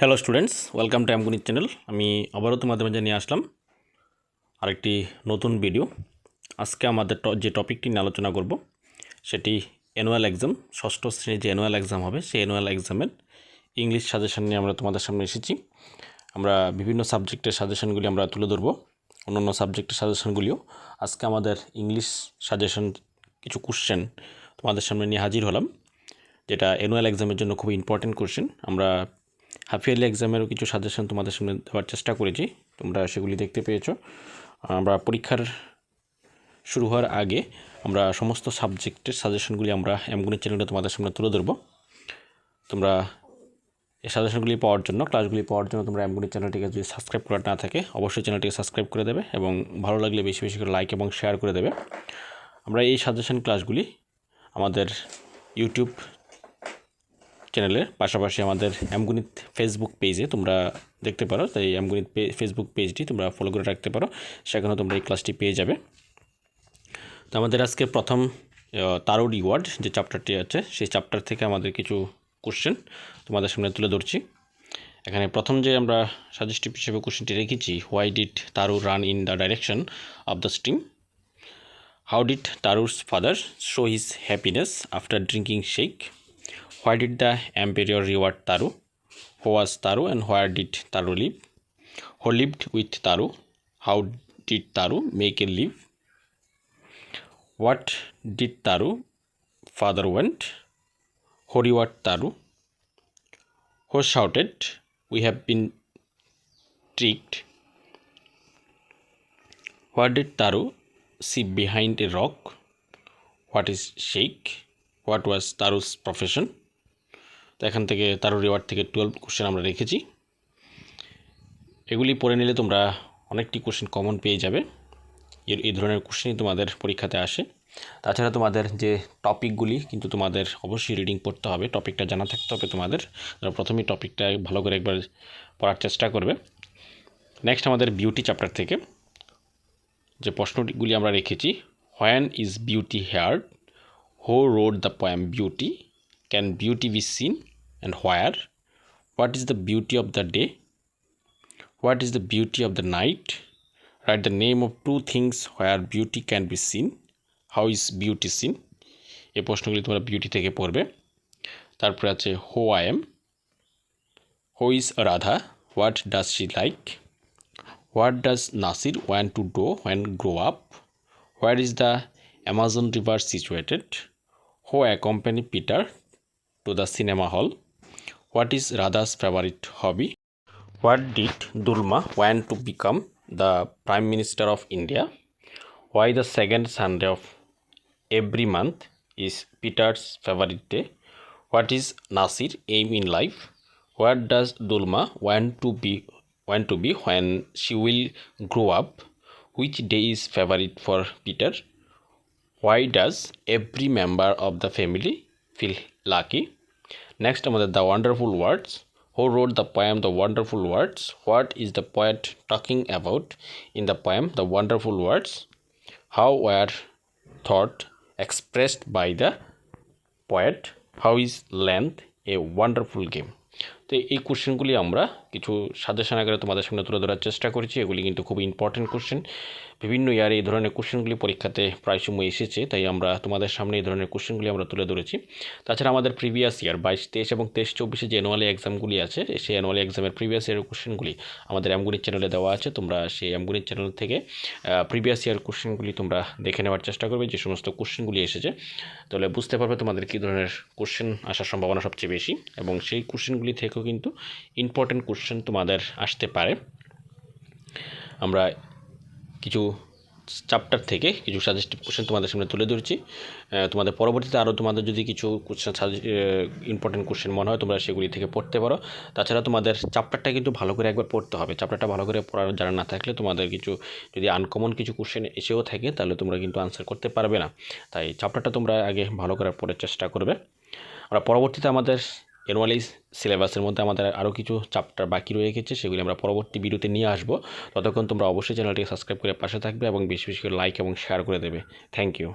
Hello students, welcome to Amganit channel. আমি আবারও তোমাদের মাঝে নিয়ে আসলাম আরেকটি নতুন ভিডিও। আজকে আমাদের যে টপিকটি নিয়ে আলোচনা করব সেটি অ্যানুয়াল এক্সাম, ষষ্ঠ শ্রেণীর যে অ্যানুয়াল এক্সাম হবে সেই অ্যানুয়াল এক্সামের ইংলিশ সাজেশন নিয়ে আমরা তোমাদের সামনে এসেছি। আমরা বিভিন্ন সাবজেক্টের সাজেশনগুলি আমরা তুলে ধরবো, অন্যান্য সাবজেক্টের সাজেশনগুলিও। আজকে আমাদের ইংলিশ সাজেশন কিছু কোশ্চেন তোমাদের সামনে নিয়ে হাজির হলাম, যেটা অ্যানুয়াল এক্সামের জন্য খুব ইম্পর্টেন্ট কোশ্চেন। আমরা হাফ ইয়ারলি এক্সামেরও কিছু সাজেশন তোমাদের সামনে দেওয়ার চেষ্টা করেছি, তোমরা সেগুলি দেখতে পেয়েছো। আমরা পরীক্ষার শুরু হওয়ার আগে আমরা সমস্ত সাবজেক্টের সাজেশনগুলি আমরা অ্যামগণিত চ্যানেলে তোমাদের সামনে তুলে ধরবো। তোমরা এই সাজেশনগুলি পাওয়ার জন্য, ক্লাসগুলি পাওয়ার জন্য তোমরা অ্যামগণিত চ্যানেলটিকে যদি সাবস্ক্রাইব করা না থাকে অবশ্যই চ্যানেলটিকে সাবস্ক্রাইব করে দেবে এবং ভালো লাগলে বেশি বেশি করে লাইক এবং শেয়ার করে দেবে। আমরা এই সাজেশন ক্লাসগুলি আমাদের ইউটিউব চ্যানেলের পাশাপাশি আমাদের অ্যামগণিত ফেসবুক পেজে তোমরা দেখতে পারো, তাই অ্যামগণিত ফেসবুক পেজটি তোমরা ফলো করে রাখতে পারো, সেখানেও তোমরা এই ক্লাসটি পেয়ে যাবে। তো আমাদের আজকে প্রথম তারো রিওয়ার্ড যে চ্যাপ্টারটি আছে সেই চ্যাপ্টার থেকে আমাদের কিছু কোশ্চেন তোমাদের সামনে তুলে ধরছি। এখানে প্রথম যে আমরা সাজেস্টিভ হিসেবে কোশ্চেনটি রেখেছি, why did Taru run in the direction of the stream? How did Taru's father show his happiness after drinking shake? Why did the emperor reward Taru? Who was Taru and where did Taru live? Who lived with Taru? How did Taru make a live? What did Taru father want? Who rewarded Taru? Who shouted, "We have been tricked"? What did Taru see behind a rock? What is shake? What was Taru's profession? তো এখান থেকে তারও reward থেকে 12 question আমরা রেখেছি। এগুলি পড়ে নিলে তোমরা অনেকটি কোশ্চেন কমন পেয়ে যাবে। এই ধরনের কোশ্চেনই তোমাদের পরীক্ষাতে আসে। তাছাড়া তোমাদের যে টপিকগুলি কিন্তু তোমাদের অবশ্যই রিডিং পড়তে হবে, টপিকটা জানা থাকতে হবে তোমাদের। প্রথমেই টপিকটা ভালো করে একবার পড়ার চেষ্টা করবে। নেক্সট আমাদের বিউটি চ্যাপ্টার থেকে যে প্রশ্নগুলি আমরা রেখেছি, when is beauty here? Who wrote the poem beauty? Can beauty be seen and where? What is the beauty of the day? What is the beauty of the night? Write the name of two things where beauty can be seen. How is beauty seen? এই প্রশ্নগুলি তোমরা beauty থেকে পড়বে। তারপরে আছে who I am, who is Radha, what does she like, what does Nasir want to do when grow up, where is the Amazon river situated, who accompany Peter to the cinema hall, what is Radha's favorite hobby? What did Dulma want to become the Prime Minister of India? Why the second Sunday of every month is Peter's favorite day? What is Nasir aim in life? What does Dulma want to be when she will grow up? Which day is favorite for Peter? Why does every member of the family feel lucky? Next, the wonderful words. Who wrote the poem The Wonderful Words? What is the poet talking about in the poem The Wonderful Words? How were thought expressed by the poet? How is length a wonderful game? তো এই কোশ্চেনগুলি আমরা কিছু suggestion আকারে তোমাদের সামনে তুলে ধরার চেষ্টা করেছি। এগুলি কিন্তু খুব ইম্পর্টেন্ট কোশ্চেন। বিভিন্ন ইয়ারে এই ধরনের কোশ্চেনগুলি পরীক্ষাতে প্রায় সময় এসেছে, তাই আমরা তোমাদের সামনে এই ধরনের কোশ্চেনগুলি আমরা তুলে ধরেছি। তাছাড়া আমাদের প্রিভিয়াস ইয়ার 22-23 এবং 23-24 যে অ্যানুয়ালি এক্সামগুলি আছে, সেই অ্যানুয়ালি এক্সামের প্রিভিয়াস ইয়ারের কোশ্চেনগুলি আমাদের অ্যামগণিত চ্যানেলে দেওয়া আছে। তোমরা সেই অ্যামগণিত চ্যানেল থেকে প্রিভিয়াস ইয়ার কোশ্চেনগুলি তোমরা দেখে নেওয়ার চেষ্টা করবে, যে সমস্ত কোশ্চেনগুলি এসেছে। তাহলে বুঝতে পারবে তোমাদের কী ধরনের কোশ্চেন আসার সম্ভাবনা সবচেয়ে বেশি, এবং সেই কোশ্চেনগুলি থেকেও কিন্তু ইম্পর্টেন্ট কোশ্চেন তোমাদের আসতে পারে। আমরা কিছু চ্যাপ্টার থেকে কিছু সাজেস্টিভ কোশ্চেন তোমাদের সামনে তুলে ধরছি। তোমাদের পরবর্তীতে আরও তোমাদের যদি কিছু কোশ্চেন ইম্পর্টেন্ট কোশ্চেন মনে হয় তোমরা সেগুলি থেকে পড়তে পারো। তাছাড়া তোমাদের চ্যাপ্টারটা কিন্তু ভালো করে একবার পড়তে হবে। চ্যাপ্টারটা ভালো করে পড়ার জানা না থাকলে তোমাদের কিছু যদি আনকমন কিছু কোশ্চেন এসেও থাকে তাহলে তোমরা কিন্তু আনসার করতে পারবে না। তাই চ্যাপ্টারটা তোমরা আগে ভালো করে পড়ার চেষ্টা করবে। আমরা পরবর্তীতে আমাদের অ্যানুয়ালি সিলেবাসের মধ্যে আমাদের আরও কিছু চ্যাপ্টার বাকি রয়ে গেছে, সেগুলি আমরা পরবর্তী ভিডিওতে নিয়ে আসবো। ততক্ষণ তোমরা অবশ্যই চ্যানেলটিকে সাবস্ক্রাইব করে পাশে থাকবে এবং বেশি বেশি করে লাইক এবং শেয়ার করে দেবে। Thank you.